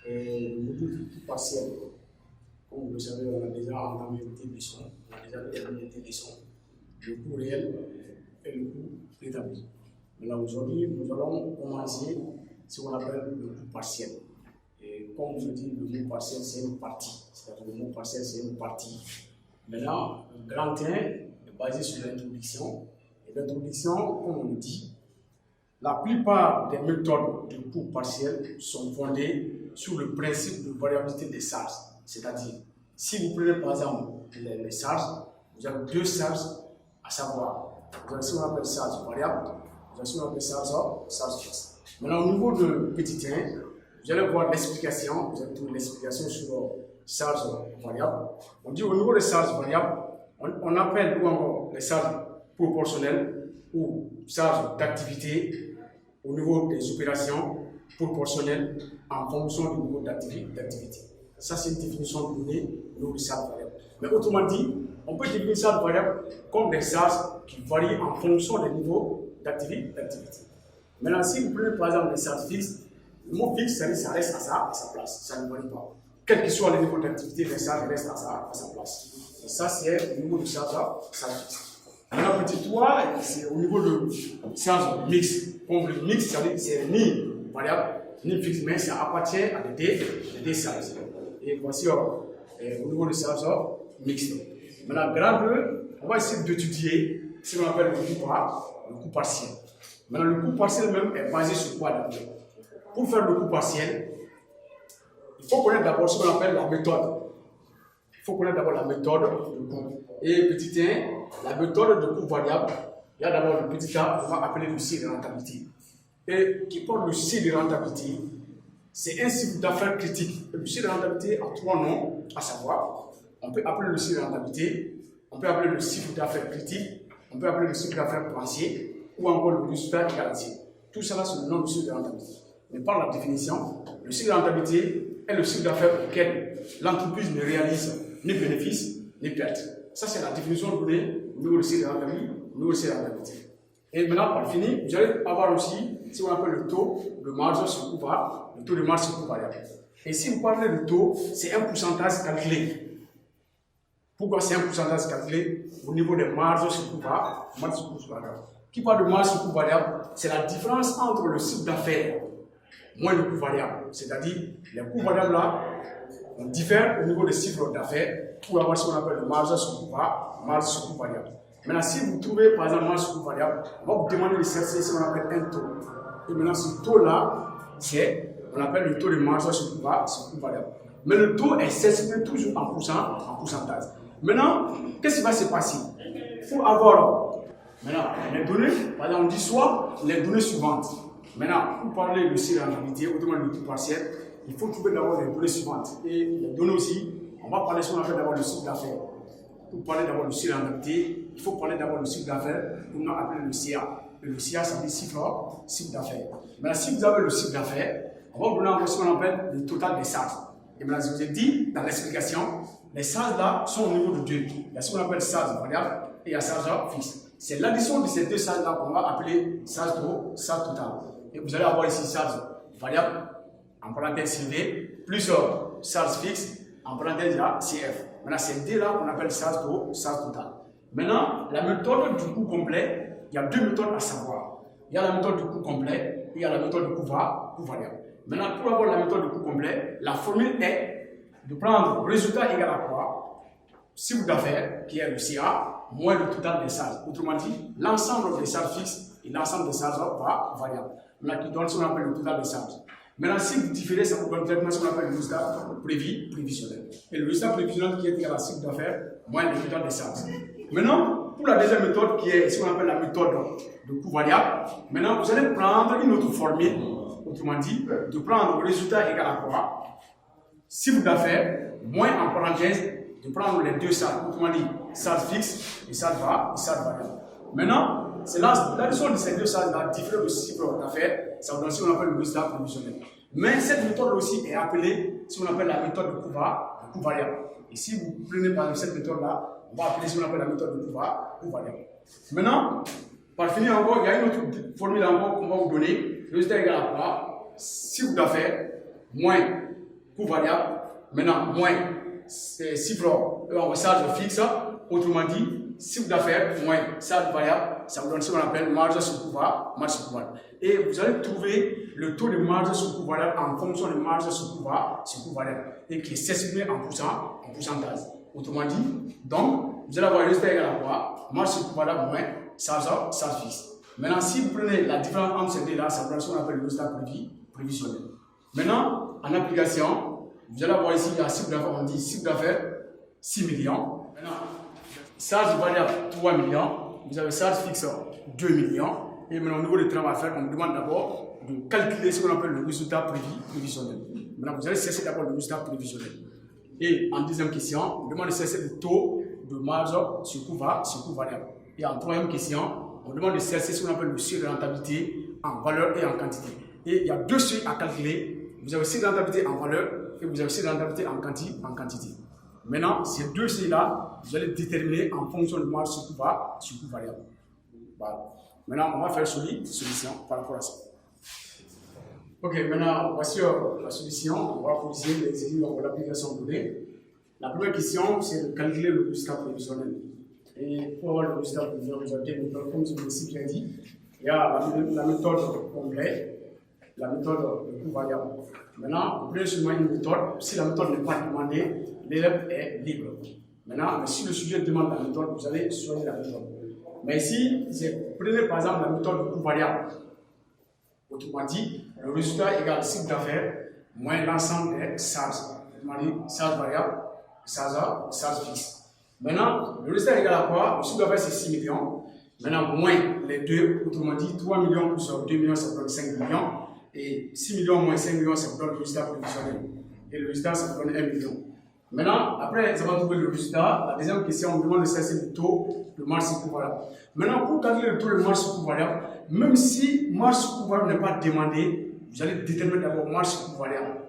le module partiel. Comme vous le savez, on a déjà entamé une leçon, on a déjà terminé une leçon, le coût réel et le coût établi. Maintenant, aujourd'hui, nous allons commencer ce qu'on appelle le coût partiel. Et comme je dis, le mot partiel, c'est une partie. C'est-à-dire le mot partiel, c'est une partie. Maintenant, le grand 1 est basé sur l'introduction. Et l'introduction, comme on le dit, la plupart des méthodes de coût partiel sont fondées sur le principe de variabilité des charges. C'est-à-dire, si vous prenez par exemple les charges, vous avez deux charges à savoir. Vous avez ce qu'on appelle charge variable, vous avez ce qu'on appelle charge fixe. Maintenant, au niveau de petit 1, vous allez voir l'explication, vous allez trouver l'explication sur charge variable. On dit au niveau des charges variables, on appelle ou encore les charges proportionnelles ou charges d'activité au niveau des opérations proportionnelles en fonction du niveau d'activité. Ça, c'est une définition donnée au niveau des charges variables. Mais autrement dit, on peut définir les charges variables comme des charges qui varient en fonction des niveaux d'activité. Maintenant, si vous prenez par exemple les charges fixes, le mot fixe, ça reste à sa place, ça ne varie pas. Quel que soit le niveau d'activité, les charges restent à sa place. Et ça, c'est au niveau de charge fixe. Maintenant, petit 3, c'est au niveau de charge mixte. Comme le mix, c'est ni variable, ni fixe, mais ça appartient à des charges. Et voici au niveau de charge mixte. Maintenant, grand 2, on va essayer d'étudier ce qu'on appelle le coût partiel. Maintenant, le coût partiel même est basé sur quoi d'abord? Pour faire le coût partiel, il faut connaître d'abord ce qu'on appelle la méthode. Il faut connaître d'abord la méthode de coût. Et petit 1, la méthode de coût variable, il y a d'abord le petit A, on va appeler le cycle de rentabilité. Et qui porte le cycle de rentabilité, c'est un cycle d'affaires critique. Le cycle de rentabilité a 3 noms, à savoir, on peut appeler le cycle de rentabilité, on peut appeler le cycle d'affaires critique, on peut appeler le cycle d'affaires plancher, ou encore le résultat garanti. Tout cela, c'est le nom du cycle de rentabilité. Mais par la définition, le cycle de rentabilité est le cycle d'affaires auquel l'entreprise ne réalise ni bénéfice ni perte. Ça, c'est la définition donnée au niveau du cycle de rentabilité. Et maintenant, pour finir, vous allez avoir aussi ce qu'on appelle le taux de marge sur coût variable, le taux de marge sur coût variable. Et si vous parlez de taux, c'est un pourcentage calculé. Pourquoi c'est un pourcentage calculé au niveau des marges sur coût variable? Qui parle de marge sur coût variable, c'est la différence entre le chiffre d'affaires moins le coût variable. C'est-à-dire, les coûts variables là, on diffère au niveau des chiffres d'affaires pour avoir ce qu'on appelle le marge sur coût variable. Maintenant, si vous trouvez par exemple marge sur coût variable, on va vous demander de chercher ce qu'on appelle un taux. Et maintenant, ce taux-là, on appelle le taux de marge sur coût variable. Mais le taux est s'exprime toujours en pourcentage. Maintenant, qu'est-ce qui va se passer? Il faut avoir maintenant les données, par exemple, on dit soit les données suivantes. Maintenant, pour parler de cycle de rentabilité, autrement le coût partiel, il faut trouver d'abord les données suivantes. Et les données aussi, on va parler de ce qu'on appelle d'abord le cycle d'affaires. Pour parler d'abord du cycle de rentabilité, il faut parler d'abord du cycle d'affaires, qu'on a appelé le CA. Et le CA, ça veut dire cycle d'affaires. Maintenant, si vous avez le cycle d'affaires, on va vous donner encore ce qu'on appelle le total des charges. Et maintenant, je vous ai dit dans l'explication, les charges là sont au niveau de deux. Il y a ce qu'on appelle charge variable et il y a charge fixe. C'est l'addition de ces deux charges là qu'on va appeler charge totale. Et vous allez avoir ici charge variable, en parenthèse CV, plus charge fixe, en parenthèse CF. Maintenant, ces deux là qu'on appelle charge totale. Maintenant, la méthode du coût complet, il y a deux méthodes à savoir. Il y a la méthode du coût complet et il y a la méthode du coût variable. Maintenant, pour avoir la méthode du coût complet, la formule est de prendre le résultat égal à quoi? Chiffre d'affaires, qui est le CA, moins le total des charges. Autrement dit, l'ensemble des charges fixes et l'ensemble des charges variables. Maintenant, qui donne ce qu'on appelle le total des charges. Maintenant, si vous différez, ça vous donne directement ce qu'on appelle le résultat prévisionnel. Et le résultat prévisionnel qui est égal à chiffre d'affaires, moins le total des charges. Maintenant, pour la deuxième méthode, qui est ce qu'on appelle la méthode de coût variable, maintenant, vous allez prendre une autre formule, autrement dit, de prendre le résultat égal à quoi? Chiffre d'affaires, moins en parenthèse, de prendre les deux charges, autrement dit, charge fixe et charge variable. Maintenant, c'est l'addition de ces deux charges-là diffère le chiffre d'affaires, ça donne ce qu'on appelle le résultat prévisionnel. Mais cette méthode aussi est appelée ce qu'on appelle la méthode de coût variable. Et si vous prenez par exemple cette méthode-là, on va appeler ce qu'on appelle la méthode de coût variable. Maintenant, par finir encore, il y a une autre formule encore qu'on va vous donner. Le résultat égal à quoi? Chiffre d'affaires moins coût variable. Maintenant, moins chiffre en charge fixe. Autrement dit, chiffre d'affaires moins charge variable, ça vous donne ce qu'on appelle marge sur coût variable. Et vous allez trouver le taux de marge sur coût variable en fonction de marge sur coût variable et qui est s'exprime en pourcentage. Autrement dit, donc, vous allez avoir le résultat égal à quoi? Marge sur coût variable moins charge fixe. Maintenant, si vous prenez la différence entre ces deux-là, ça vous donne ce qu'on appelle le résultat prévisionnel. Maintenant, en application, vous allez avoir ici la chiffre d'affaires, on dit chiffre d'affaires 6 millions. Maintenant, charge variable 3 millions, vous avez charge fixe 2 millions. Et maintenant, au niveau du travail à faire, on vous demande d'abord de calculer ce qu'on appelle le résultat prévisionnel. Maintenant, vous allez chercher d'abord le résultat prévisionnel. Et en deuxième question, on vous demande de chercher le taux de marge sur coût variable. Et en troisième question, on vous demande de chercher ce qu'on appelle le seuil de rentabilité en valeur et en quantité. Et il y a deux seuils à calculer. Vous avez le seuil de rentabilité en valeur et vous avez le seuil de rentabilité en quantité. Maintenant, ces deux seuils-là, vous allez déterminer en fonction de marge sur coût variable. Voilà. Maintenant, on va faire solution par rapport à ça. Ok, maintenant, voici la solution. On va utiliser l'exécution de l'application donnée. La première question, c'est de calculer le résultat prévisionnel. Et pour avoir le résultat prévisionnel, vous avez deux méthodes, comme je vous l'ai dit. Il y a la méthode complète, la méthode de coût variable. Maintenant, vous prenez seulement une méthode. Si la méthode n'est pas demandée, l'élève est libre. Maintenant, si le sujet demande la méthode, vous allez choisir la méthode. Mais ici, prenez par exemple la méthode de coût variable. Autrement dit, le résultat égale chiffre d'affaires moins l'ensemble des charges. Autrement dit, charge variable, charge fixe. Maintenant, le résultat égale à quoi? Le chiffre d'affaires c'est 6 millions. Maintenant, moins les deux, autrement dit, 3 millions plus 2 millions, ça vous donne 5 millions. Et 6 millions moins 5 millions, ça vous donne le résultat prévisionnel. Et le résultat, ça vous donne 1 million. Maintenant, après avoir trouvé le résultat, la deuxième question, on demande de chercher le taux de marge sur coût variable. Maintenant, pour calculer le taux de marge sur coût variable, même si marge sur coût variable n'est pas demandé, vous allez déterminer d'abord marge sur coût variable.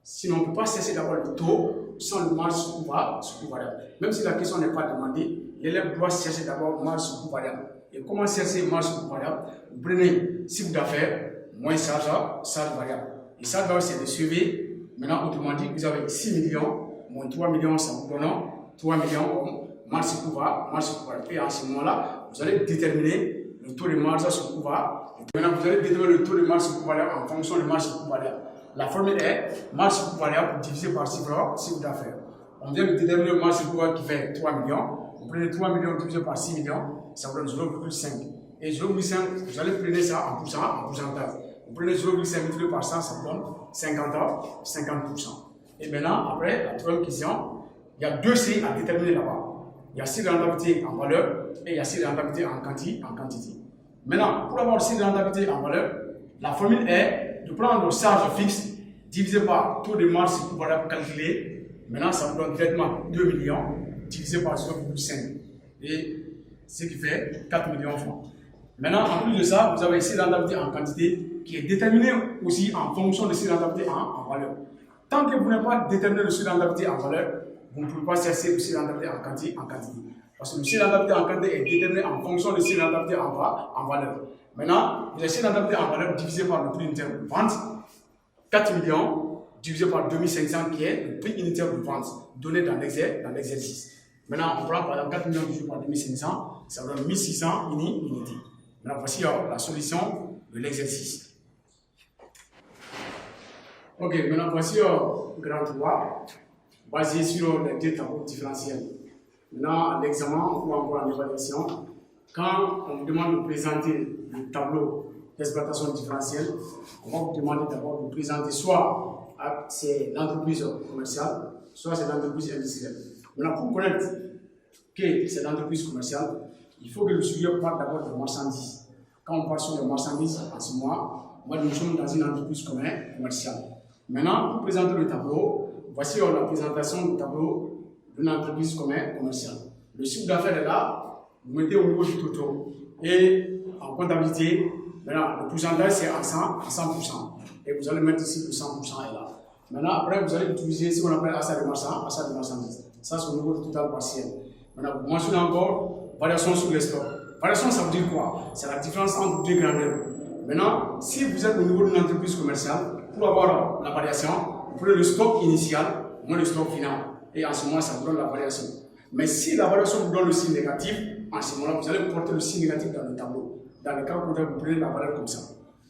Sinon, on ne peut pas chercher d'abord le taux sans le marge sur coût variable. Même si la question n'est pas demandée, l'élève doit chercher d'abord marge sur coût variable. Et comment chercher marge sur coût variable? Vous prenez chiffre d'affaires moins charge variable. Et charge variable, c'est le CV. Maintenant, autrement dit, vous avez 6 millions. Moins 3 millions, ça vous donne 3 millions marge sur coût variable. Et à ce moment-là, vous allez déterminer le taux de marge sur coût variable. Maintenant, vous allez déterminer le taux de marge sur coût variable en fonction de marge sur coût variable. La formule est marge sur coût variable divisé par chiffre d'affaires. On vient de déterminer le marge sur coût variable qui fait 3 millions. Vous prenez 3 millions divisé par 6 millions, ça vous donne 0,5. Et 0,5, vous allez prendre ça en pourcentage. Vous prenez 0,5 multiplié par 100, ça vous donne 50%. Et maintenant, après, la troisième question, il y a deux seuils à déterminer là-bas. Il y a seuil de rentabilité en valeur et il y a seuil de rentabilité en quantité. Maintenant, pour avoir le seuil de rentabilité en valeur, la formule est de prendre le charge fixe divisé par taux de marge sur coût variable calculé. Maintenant, ça vous donne directement 2 millions divisé par 0,5. Et ce qui fait 4 millions de francs. Maintenant, en plus de ça, vous avez le seuil de rentabilité en quantité qui est déterminé aussi en fonction de seuil de rentabilité en valeur. Tant que vous n'avez pas déterminé le seuil de rentabilité en valeur, vous ne pouvez pas chercher le seuil de rentabilité en quantité. Parce que le seuil de rentabilité en quantité est déterminé en fonction du seuil de rentabilité en valeur. Maintenant, le seuil de rentabilité en valeur divisé par le prix unitaire de vente, 4 millions divisé par 2500 qui est le prix unitaire de vente donné dans l'exercice. Maintenant, on prend par exemple 4 millions divisé par 2500, ça donne 1600 unités. Maintenant, voici la solution de l'exercice. Ok, maintenant voici grand 3, basé sur les deux tableaux différentiels. Maintenant, l'examen ou encore en évaluation, quand on vous demande de présenter le tableau d'exploitation différentielle, on va vous demander d'abord de présenter soit c'est l'entreprise commerciale, soit c'est l'entreprise industrielle. Maintenant, pour connaître que c'est l'entreprise commerciale, il faut que le sujet parte d'abord de marchandises. Quand on parle sur les marchandises, en ce moment, nous sommes dans une entreprise commerciale. Maintenant, pour présenter le tableau, voici la présentation du tableau d'une entreprise commerciale. Le chiffre d'affaires est là, vous mettez au niveau du total. Et en comptabilité, maintenant, le pourcentage c'est à 100%. Et vous allez mettre ici le 100% est là. Maintenant, après, vous allez utiliser ce qu'on appelle achat de marchandises. Ça, c'est au niveau du total partiel. Maintenant, vous mentionnez encore variation sur les stocks. Variation, ça veut dire quoi? C'est la différence entre deux grandeurs. Maintenant, si vous êtes au niveau d'une entreprise commerciale, pour avoir la variation, vous prenez le stock initial moins le stock final. Et en ce moment, ça vous donne la variation. Mais si la variation vous donne le signe négatif, en ce moment-là, vous allez porter le signe négatif dans le tableau. Dans le cas où vous prenez la valeur comme ça.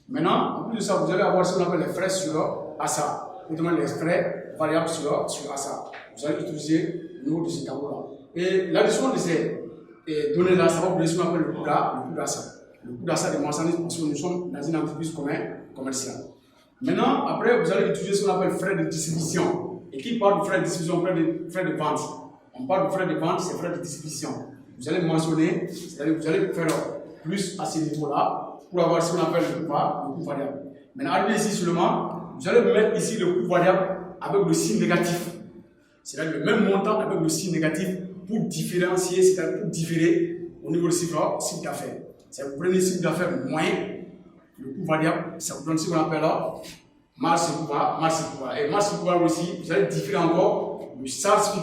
Maintenant, en plus de ça, vous allez avoir ce qu'on appelle les frais sur ASA. Notamment les frais variables sur ASA. Vous allez utiliser le nom de ce tableau-là. Et l'addition de ces données-là, ça va vous donner ce qu'on appelle le coût d'ASA. Le coût d'achat des marchandises parce que nous sommes dans une entreprise commerciale. Maintenant, après, vous allez utiliser ce qu'on appelle frais de distribution. Et qui parle de frais de distribution, frais de vente. On parle de frais de vente, c'est frais de distribution. Vous allez mentionner, c'est-à-dire vous allez faire plus à ce niveau-là pour avoir ce qu'on appelle le coût variable. Maintenant, arrivé ici seulement, vous allez mettre ici le coût variable avec le signe négatif. C'est-à-dire le même montant avec le signe négatif pour différencier, c'est-à-dire pour différer au niveau du chiffre d'affaires. Vous prenez le chiffre d'affaires moins le coût variable, ça vous donne ce qu'on appelle marge sur coût variable. Et marge sur coût variable aussi, vous allez différer encore le charge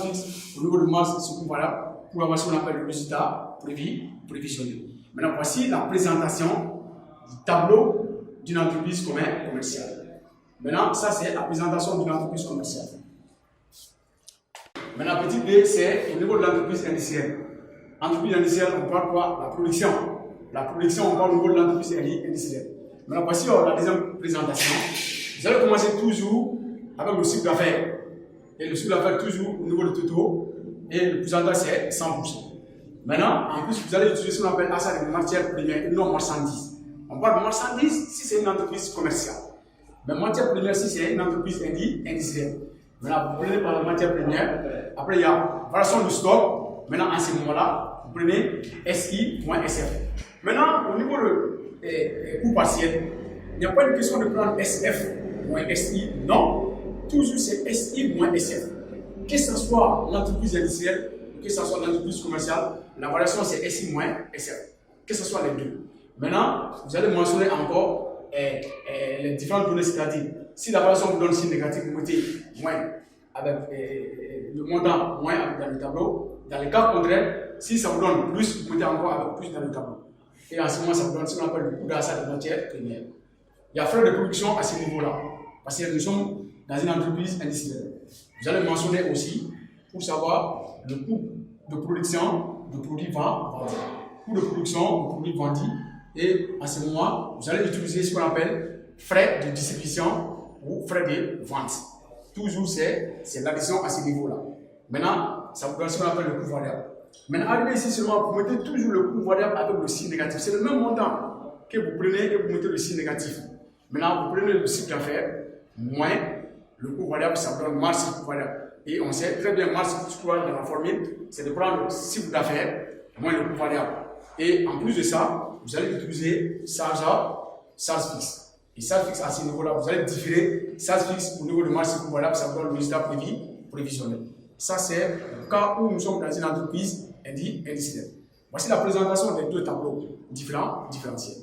fixe au niveau de marge sur coût variable pour avoir ce qu'on appelle le résultat prévisionnel. Maintenant, voici la présentation du tableau d'une entreprise commerciale. Maintenant, ça c'est la présentation d'une entreprise commerciale. Maintenant, petit B, c'est au niveau de l'entreprise industrielle. Entreprise industrielle, on parle quoi? La production. La production, on parle au niveau de l'entreprise industrielle. Maintenant, voici la deuxième présentation. Vous allez commencer toujours avec le chiffre d'affaires. Et le chiffre d'affaires toujours au niveau du totaux. Et le pourcentage, c'est 100%. Maintenant, en plus, vous allez utiliser ce qu'on appelle achat de matières premières et non marchandises. On parle de marchandises si c'est une entreprise commerciale. Mais matières premières si c'est une entreprise industrielle. Maintenant, vous prenez par la matière première. Après, il y a variation du stock. Maintenant, en ce moment-là, vous prenez SI moins SF. Maintenant, au niveau de coût partiel, il n'y a pas une question de prendre SF moins SI. Non, toujours c'est SI moins SF. Que ce soit l'entreprise industrielle, que ce soit l'entreprise commerciale, la variation c'est SI moins SF. Que ce soit les deux. Maintenant, vous allez mentionner encore les différentes données, c'est-à-dire si la variation vous donne signe négatif, vous mettez moins avec le montant moins dans le tableau. Dans le cas contraire, si ça vous donne plus, vous mettez encore avec plus dans le tableau. Et en ce moment, ça vous donne ce qu'on appelle le coût d'achat de matières premières. Il y a frais de production à ce niveau-là, parce que nous sommes dans une entreprise industrielle. Vous allez mentionner aussi pour savoir le coût de production de produits vendus. Coût de production de produits vendus. Et à ce moment, vous allez utiliser ce qu'on appelle frais de distribution ou frais de vente. Toujours, c'est l'addition à ce niveau-là. Maintenant, ça vous donne ce qu'on appelle le coût variable. Maintenant, arrivé ici seulement, vous mettez toujours le coût variable avec le signe négatif. C'est le même montant que vous prenez et vous mettez le signe négatif. Maintenant, vous prenez le chiffre d'affaires moins le coût variable, ça vous donne marge sur coût variable. Et on sait très bien, marge sur coût variable dans la formule, c'est de prendre le chiffre d'affaires moins le coût variable. Et en plus de ça, vous allez utiliser charge fixe. Et charge fixe à ce niveau-là, vous allez différer charge fixe au niveau de marge sur coût variable, ça vous donne le résultat prévisionnel. Ça, c'est le cas où nous sommes dans une entreprise industrielle. Voici la présentation des deux tableaux différenciés.